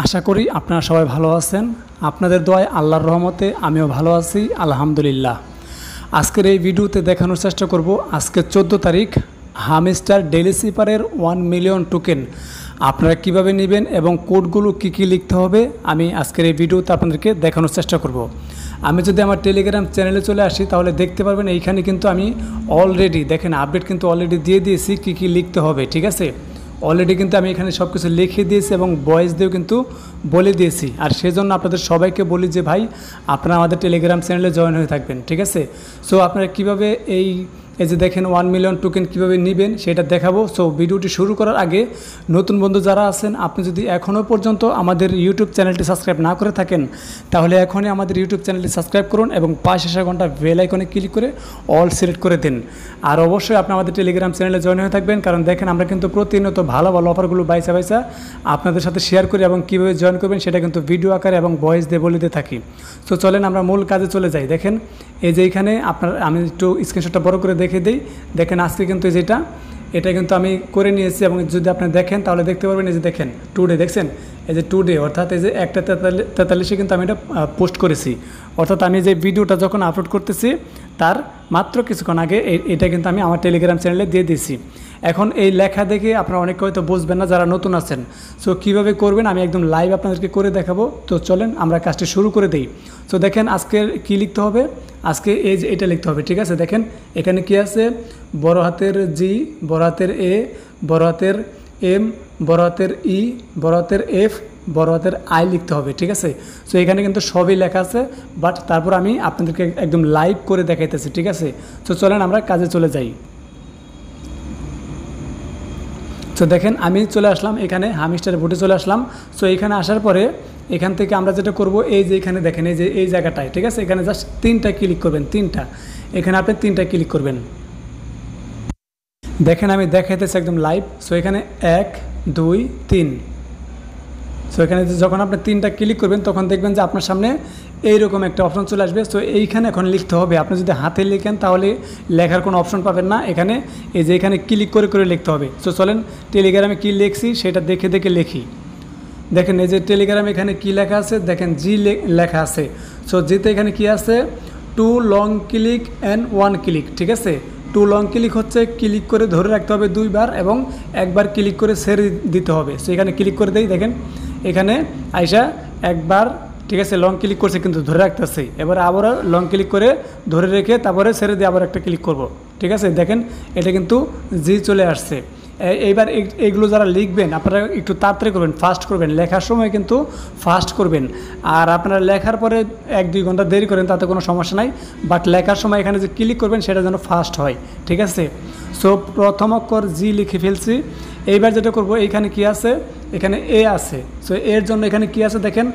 আশা করি আপনারা সবাই ভালো আছেন। আপনাদের দোয়ায় আল্লাহর রহমতে আমিও ভালো আছি আলহামদুলিল্লাহ। আজকের এই ভিডিওতে দেখানোর চেষ্টা করব আজকে 14 তারিখ হামস্টার ডেইলি স্লিপারের 1 মিলিয়ন টোকেন আপনারা কিভাবে নেবেন এবং কোডগুলো কী লিখতে হবে আমি আজকের এই ভিডিওতে আপনাদেরকে দেখানোর চেষ্টা করব। আমি যদি আমার টেলিগ্রাম চ্যানেলে চলে আসি তাহলে দেখতে পারবেন এইখানে কিন্তু আমি অলরেডি দেখেন আপডেট কিন্তু অলরেডি দিয়ে দিয়েছি কী লিখতে হবে, ঠিক আছে। অলরেডি কিন্তু আমি এখানে সব কিছু লিখে দিয়েছি এবং ভয়েস দিয়েও কিন্তু বলে দিয়েছি। আর সেজন্য আপনাদের সবাইকে বলি যে ভাই আপনারা আমাদের টেলিগ্রাম চ্যানেলে জয়েন হয়ে থাকবেন, ঠিক আছে। সো আপনারা কীভাবে এই যে দেখেন 1 মিলিয়ন টোকেন কীভাবে নেবেন সেটা দেখাবো। সো ভিডিওটি শুরু করার আগে নতুন বন্ধু যারা আছেন আপনি যদি এখনও পর্যন্ত আমাদের ইউটিউব চ্যানেলটি সাবস্ক্রাইব না করে থাকেন তাহলে এখনই আমাদের ইউটিউব চ্যানেলটি সাবস্ক্রাইব করুন এবং পাশে আসা ঘন্টা বেল আইকনে ক্লিক করে অল সিলেক্ট করে দিন। আর অবশ্যই আপনি আমাদের টেলিগ্রাম চ্যানেলে জয়েন হয়ে থাকবেন, কারণ দেখেন আমরা কিন্তু প্রতিনিয়ত ভালো ভালো অফারগুলো বাইসা আপনাদের সাথে শেয়ার করি এবং কীভাবে জয়েন করবেন সেটা কিন্তু ভিডিও আকারে এবং ভয়েস দিয়ে বলে দিয়ে থাকি। সো চলেন আমরা মূল কাজে চলে যাই। দেখেন এই যে এইখানে আমি একটু স্ক্রিনশটটা বড় করে দেখে দিই। দেখেন আজকে কিন্তু এটা কিন্তু আমি করে নিয়েছি এবং যদি আপনি দেখেন তাহলে দেখতে পারবেন এই যে দেখেন টুডে দেখছেন এই যে টুডে অর্থাৎ এই যে 1:43 কিন্তু আমি এটা পোস্ট করেছি। অর্থাৎ আমি যে ভিডিওটা যখন আপলোড করতেছি তার মাত্র কিছুক্ষণ আগে এটা কিন্তু আমি আমার টেলিগ্রাম চ্যানেলে দিয়ে দিয়েছি। এখন এই লেখা দেখে আপনারা অনেকে হয়তো বুঝবেন না যারা নতুন আছেন। সো কীভাবে করবেন আমি একদম লাইভ আপনাদেরকে করে দেখাবো। তো চলেন আমরা কাজটি শুরু করে দিই। সো দেখেন আজকের কী লিখতে হবে, আজকে এই যে এটা লিখতে হবে, ঠিক আছে। দেখেন এখানে কি আছে, বড় হাতের জি, বড় হাতের এ, বড় হাতের এম, বড় হাতের ই, বড় হাতের এফ, বড় হাতের আই লিখতে হবে, ঠিক আছে। সো এখানে কিন্তু সবই লেখা আছে, বাট তারপর আমি আপনাদেরকে একদম লাইভ করে দেখাইতেছি, ঠিক আছে। সো চলেন আমরা কাজে চলে যাই। সো দেখেন আমি চলে আসলাম এখানে হামস্টার বোটে চলে আসলাম। সো এখানে আসার পরে এখান থেকে আমরা যেটা করব এই যে এখানে দেখেন এই যে এই জায়গাটায়, ঠিক আছে, এখানে জাস্ট 3টা ক্লিক করবেন, 3টা এখানে আপনি 3টা ক্লিক করবেন। দেখেন আমি দেখাইতেছি একদম লাইভ। সো এখানে 1 2 3। সো এখানে যখন আপনি 3টা ক্লিক করবেন তখন দেখবেন যে আপনার সামনে এইরকম একটা অপশন চলে আসবে। সো এইখানে এখন লিখতে হবে। আপনি যদি হাতে লিখেন তাহলে লেখার কোনো অপশন পাবেন না, এখানে এই যে এখানে ক্লিক করে লিখতে হবে। সো চলেন টেলিগ্রামে কী লিখছি সেটা দেখে লিখি। দেখেন এই যে টেলিগ্রামে এখানে কি লেখা আছে, দেখেন জি লেখা আছে। সো জিতে এখানে কি আছে, 2 লং ক্লিক অ্যান্ড 1 ক্লিক, ঠিক আছে। 2 লং ক্লিক হচ্ছে ক্লিক করে ধরে রাখতে হবে 2 বার এবং একবার ক্লিক করে ছেড়ে দিতে হবে। সো এখানে ক্লিক করে দেই, দেখেন এখানে আইসা একবার, ঠিক আছে, লং ক্লিক করছে কিন্তু ধরে রাখতেছে। এবার আবারও লং ক্লিক করে ধরে রেখে তারপরে ছেড়ে দিয়ে আবার একটা ক্লিক করব, ঠিক আছে। দেখেন এটা কিন্তু জি চলে আসছে। এইবার এইগুলো যারা লিখবেন আপনারা একটু তাড়াতাড়ি করবেন, ফাস্ট করবেন, লেখার সময় কিন্তু ফাস্ট করবেন। আর আপনারা লেখার পরে 1-2 ঘন্টা দেরি করেন তাতে কোনো সমস্যা নাই, বাট লেখার সময় এখানে যে ক্লিক করবেন সেটা যেন ফাস্ট হয়, ঠিক আছে। সো প্রথম অক্ষর জি লিখে ফেলছি। এইবার যেটা করব এইখানে কি আছে, এখানে এ আছে। সো এর জন্য এখানে কি আছে দেখেন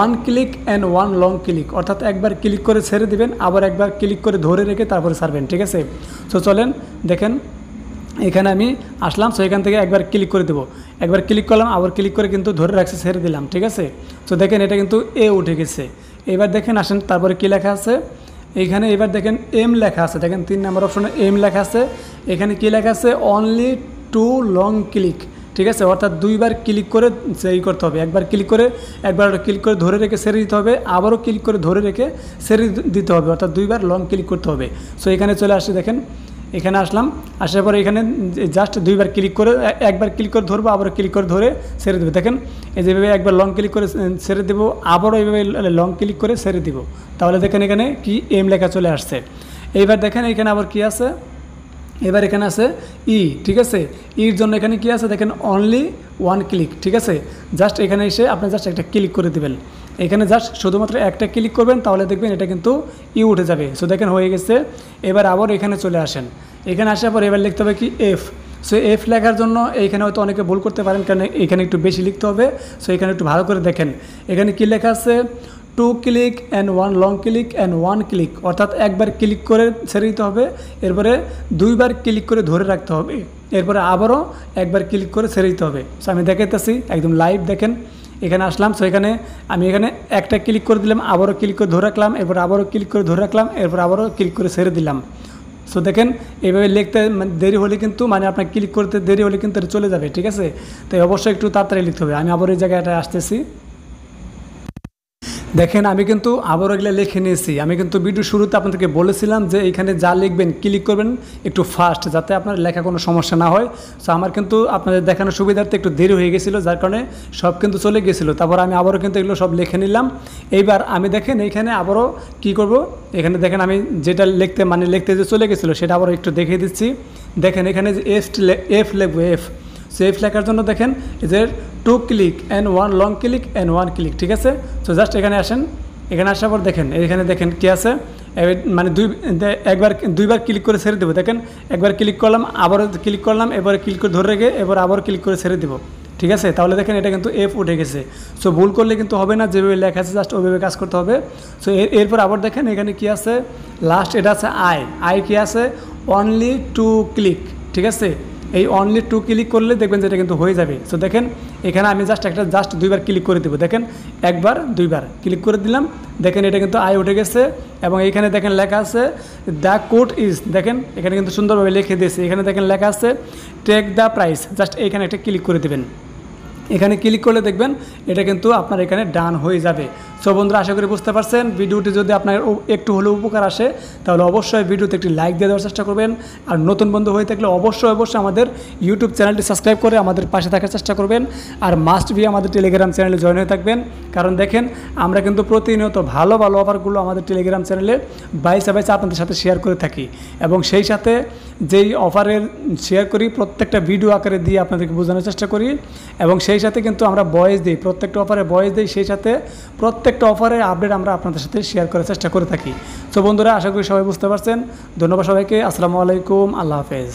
1 ক্লিক অ্যান্ড 1 লং ক্লিক, অর্থাৎ একবার ক্লিক করে ছেড়ে দিবেন আবার একবার ক্লিক করে ধরে রেখে তারপরে ছাড়বেন, ঠিক আছে। সো চলেন দেখেন এখানে আমি আসলাম। সো এখান থেকে একবার ক্লিক করে দেবো, একবার ক্লিক করলাম আবার ক্লিক করে কিন্তু ধরে রাখছি, ছেড়ে দিলাম, ঠিক আছে। সো দেখেন এটা কিন্তু এ উঠে গেছে। এবার দেখেন আসেন তারপরে কী লেখা আছে এইখানে, এবার দেখেন এম লেখা আছে, দেখেন 3 নম্বর অপশনে এম লেখা আছে। এখানে কী লেখা আছে, অনলি 2 লং ক্লিক, ঠিক আছে। অর্থাৎ 2 বার ক্লিক করে সেই করতে হবে, একবার ক্লিক করে ক্লিক করে ধরে রেখে ছেড়ে দিতে হবে, আবারও ক্লিক করে ধরে রেখে ছেড়ে দিতে হবে, অর্থাৎ 2 বার লং ক্লিক করতে হবে। সো এখানে চলে আসি, দেখেন এখানে আসলাম, আসার পরে এখানে জাস্ট 2 বার ক্লিক করে একবার ক্লিক করে ধরবো আবারও ক্লিক করে ধরে ছেড়ে দেবো। দেখেন এই যেভাবে একবার লং ক্লিক করে ছেড়ে দেবো আবারও এইভাবে লং ক্লিক করে ছেড়ে দিব, তাহলে দেখেন এখানে কি এম লেখা চলে আসছে। এইবার দেখেন এখানে আবার কি আছে, এবার এখানে আছে ই, ঠিক আছে। ইর জন্য এখানে কি আছে দেখেন অনলি 1 ক্লিক, ঠিক আছে। জাস্ট এখানে এসে আপনি জাস্ট একটা ক্লিক করে দেবেন, এখানে জাস্ট শুধুমাত্র একটা ক্লিক করবেন তাহলে দেখবেন এটা কিন্তু ই উঠে যাবে। সো দেখেন হয়ে গেছে। এবার আবার এখানে চলে আসেন, এখানে আসার পর এবার লিখতে হবে কি এফ। সো এফ লেখার জন্য এইখানে হয়তো অনেকে ভুল করতে পারেন, কারণ এখানে একটু বেশি লিখতে হবে। সো এখানে একটু ভালো করে দেখেন এখানে কি লেখা আছে, 2 click and 1 long click and 1 click, অর্থাৎ একবার ক্লিক করে ছেড়ে দিতে হবে, এরপরে 2 বার ক্লিক করে ধরে রাখতে হবে, এরপরে আবারও একবার ক্লিক করে ছেড়ে দিতে হবে। সো আমি দেখাইতেছি একদম লাইভ, দেখেন এখানে আসলাম। সো এখানে আমি এখানে একটা ক্লিক করে দিলাম, আবারও ক্লিক করে ধরে রাখলাম, এরপর আবারও ক্লিক করে ধরে রাখলাম, এরপর আবারও ক্লিক করে ছেড়ে দিলাম। সো দেখেন এইভাবে লিখতে দেরি হলে কিন্তু আপনার ক্লিক করতে দেরি হলে কিন্তু এটা চলে যাবে, ঠিক আছে। তাই অবশ্যই একটু তাড়াতাড়ি লিখতে হবে। আমি আবার এই জায়গাটায় আসতেছি। দেখেন আমি কিন্তু আবারও এগুলো লিখে নিয়েছি। আমি কিন্তু ভিডিও শুরুতে আপনাদেরকে বলেছিলাম যে এইখানে যা লিখবেন ক্লিক করবেন একটু ফাস্ট, যাতে আপনার লেখা কোনো সমস্যা না হয়। সো আমার কিন্তু আপনাদের দেখানোর সুবিধার্থে একটু দেরি হয়ে গেছিলো, যার কারণে সব কিন্তু চলে গেছিলো। তারপর আমি আবারও কিন্তু এগুলো সব লিখে নিলাম। এইবার আমি দেখেন এইখানে আবারও কি করব, এখানে দেখেন আমি যেটা লিখতে যে চলে গেছিলো সেটা আবারও একটু দেখিয়ে দিচ্ছি। দেখেন এখানে যে এফ লিখবো, এফ। সো এফ লেখার জন্য দেখেন এদের 2 click and 1 long click and 1 click, ঠিক আছে। সো জাস্ট এখানে আসেন, এখানে আসার পর দেখেন এখানে দেখেন কী আছে, মানে দুইবার ক্লিক করে ছেড়ে দেবো। দেখেন একবার ক্লিক করলাম, আবারও ক্লিক করলাম, এবারে ক্লিক করে ধরে রেখে এবার আবার ক্লিক করে ছেড়ে দেবো, ঠিক আছে। তাহলে দেখেন এটা কিন্তু এফ উঠে গেছে। সো ভুল করলে কিন্তু হবে না, যেভাবে লেখা আছে জাস্ট ওইভাবে কাজ করতে হবে। সো এরপর আবার দেখেন এখানে কি আছে, লাস্ট এটা আছে আই কি আছে, অনলি 2 ক্লিক, ঠিক আছে। এই অনলি 2 ক্লিক করলে দেখবেন যে এটা কিন্তু হয়ে যাবে। সো দেখেন এখানে আমি জাস্ট দুইবার ক্লিক করে দেবো। দেখেন একবার দুইবার ক্লিক করে দিলাম, দেখেন এটা কিন্তু আই উঠে গেছে। এবং এইখানে দেখেন লেখা আছে দ্য কোড ইজ, দেখেন এখানে কিন্তু সুন্দরভাবে লিখে দিয়েছে। এখানে দেখেন লেখা আছে টেক দ্য প্রাইস, জাস্ট এইখানে একটা ক্লিক করে দেবেন। এখানে ক্লিক করলে দেখবেন এটা কিন্তু আপনার এখানে ডান হয়ে যাবে। সো বন্ধুরা আশা করি বুঝতে পারছেন। ভিডিওটি যদি আপনার একটু হলেও উপকার আসে তাহলে অবশ্যই ভিডিওতে একটি লাইক দিয়ে দেওয়ার চেষ্টা করবেন। আর নতুন বন্ধু হয়ে থাকলে অবশ্যই আমাদের ইউটিউব চ্যানেলটি সাবস্ক্রাইব করে আমাদের পাশে থাকার চেষ্টা করবেন। আর মাস্ট বি আমাদের টেলিগ্রাম চ্যানেলে জয়েন হয়ে থাকবেন, কারণ দেখেন আমরা কিন্তু প্রতিনিয়ত ভালো ভালো অফারগুলো আমাদের টেলিগ্রাম চ্যানেলে বাইসে আপনাদের সাথে শেয়ার করে থাকি। এবং সেই সাথে যেই অফারের শেয়ার করি প্রত্যেকটা ভিডিও আকারে দিয়ে আপনাদেরকে বোঝানোর চেষ্টা করি। এবং সেই সাথে কিন্তু আমরা ভয়েস দিই, প্রত্যেকটা অফারে ভয়েস দিই, সেই সাথে প্রত্যেকটা অফারের আপডেট আমরা আপনাদের সাথে শেয়ার করার চেষ্টা করে থাকি। তো বন্ধুরা আশা করি সবাই বুঝতে পারছেন। ধন্যবাদ সবাইকে। আসসালামু আলাইকুম, আল্লাহ হাফেজ।